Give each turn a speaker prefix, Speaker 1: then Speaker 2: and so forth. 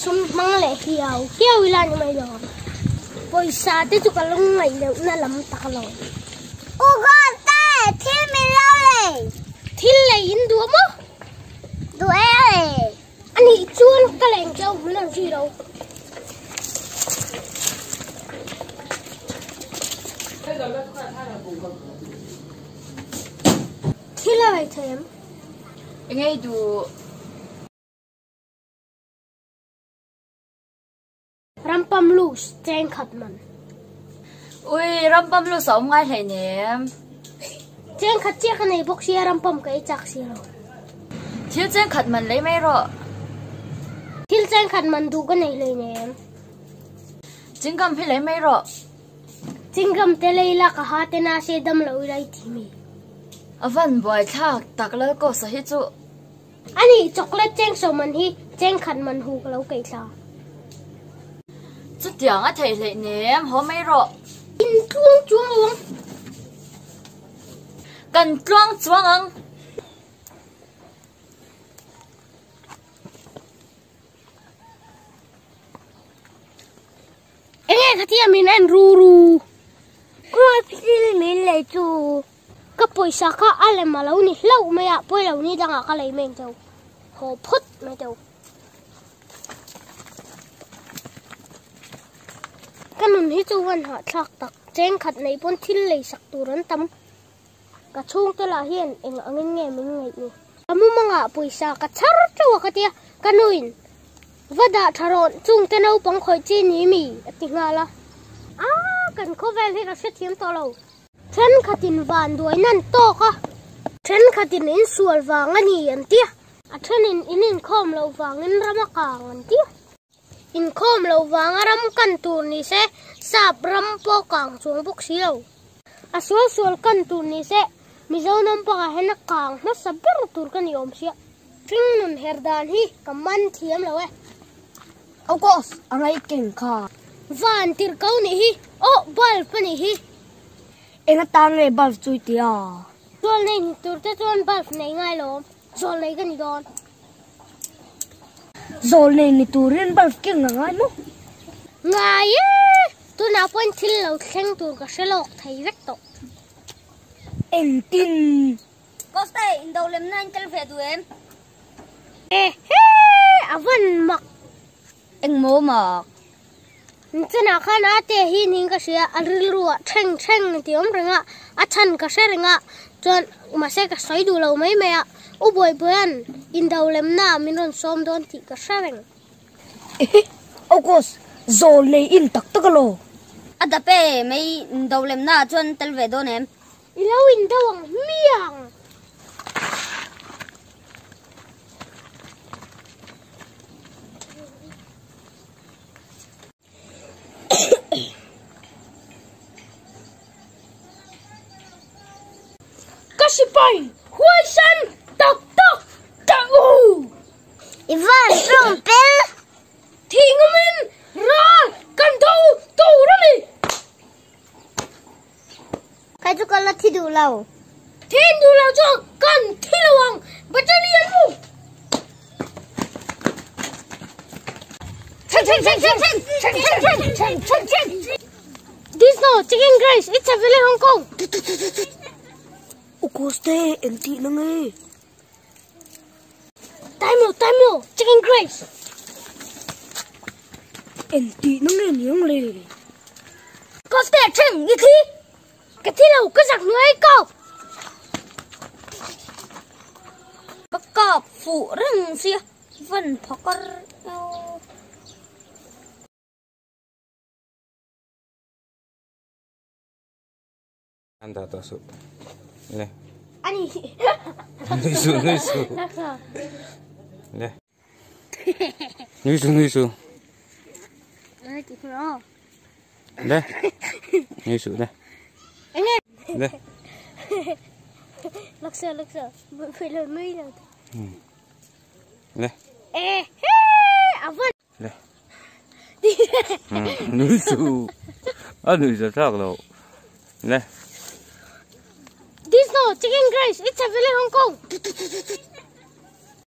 Speaker 1: sum mang lệ hiao ilan mai lo poi sa te chu kalong ngai le na lam tak lo
Speaker 2: u gon te thil mi lo le
Speaker 1: thil le in du mo
Speaker 2: du e
Speaker 1: ani chuan ka leng chau lo ji lo thil la vai them
Speaker 3: ngay du
Speaker 1: rampam lu streng khat man
Speaker 3: ui rampam lu sống ngay thầy nè
Speaker 1: streng khat che khanai bok sia rampam kai chak sia lo
Speaker 3: thiếu chân khật mình lấy mấy rồi
Speaker 1: thil streng khat man du ka nei le ne
Speaker 3: chính cầm phải lấy mấy rồi
Speaker 1: chingam te leila ka ha te na se dam lo lai thi mi
Speaker 3: vẫn vội thắc tắc lỡ có sở hữu chú
Speaker 1: ani chocolate cheng so man hi cheng khat man hu ka lo kai sa
Speaker 3: chút tiếng á thầy lại nè hố mấy rồi
Speaker 1: in chuông chuông uống
Speaker 3: cần chuông chuông ăn
Speaker 1: nghe cái tiếng mình ăn ru ru
Speaker 2: coi phim mình lấy chú
Speaker 1: cái paysa ka ale mà lâu ni lâu mày à poi lâu ni đang à cái lấy mình đâu hồ phút mày đâu cái nón hi chu văn hạ thắc tắc cheng khat nei pon thil lei sak turan tam ka chung te la hian eng angin nge min ngai ni amu manga paysa ka char chawa ka tia kanuin vada tharon chung te naupang khoi chi ni mi atinga la a kan khovel hi ka se thiam to lo then khatin van duai nan to ka then khatin in sual wang ani an tia a then in khom lo wang in ramaka an tia in khom lo wang ram kan tur ni se sap ram po kang chung buk si lo a sual kan tur ni se mizo nam pa hen kang na saber tur kan yom sia thing nun herdan hi kaman thiam lo
Speaker 2: of course angai king kha
Speaker 1: van tir kau ni hi o bal pa ni hi
Speaker 2: enga tang le bal chui tia
Speaker 1: chol nei ni tur te chon bal nei ngai lo chol nei kan don
Speaker 2: zol nei ni turin bal king ngai mo
Speaker 1: ngai tu na pon thil lo thleng tur ka selok thai vek to
Speaker 2: en tin
Speaker 3: Costea in đầu lem nine tel về tụi em
Speaker 1: avan mak
Speaker 3: anh mua mà
Speaker 1: chana khana te hi ning ka sia alril ruwa theng theng ti om renga a chan ka se renga chon ma se ka soi du lo mai me a u boy boyan in dawlem na minon som don ti ka sareng
Speaker 2: of course zol nei in tak tak lo
Speaker 3: adape mấy đầu lem na chuan tel về đó em
Speaker 1: ilo in dawang miang Kasipai, huay san, tak tak, tau.
Speaker 2: Ivan from Pel
Speaker 1: Thingamin, ra, kan tau rami.
Speaker 2: kai chu kala thi du lau
Speaker 1: Thiên du lao cho, kan thilawang, battalion mu. Cheng. This no, chicken grace, it's a village Hong Kong.
Speaker 2: Costea en ti na nge
Speaker 1: Time mo, chicken grace.
Speaker 2: en ti na nge niang le
Speaker 1: Costea cheng, như khi. Cái thilaw, cái giặc nữa ấy câu.
Speaker 3: các cọp phụ rừng xia vẫn phокor
Speaker 4: Anda tahu, le,
Speaker 1: Ani.
Speaker 4: nuisu, le, nuisu, le, nuisu, le, le,
Speaker 1: Laksa. Phải lời mới rồi.
Speaker 4: le,
Speaker 1: Avan.
Speaker 4: le, nuisu, nuisu tak lo, le.
Speaker 1: This no, chicken grace, it's a village Hong Kong.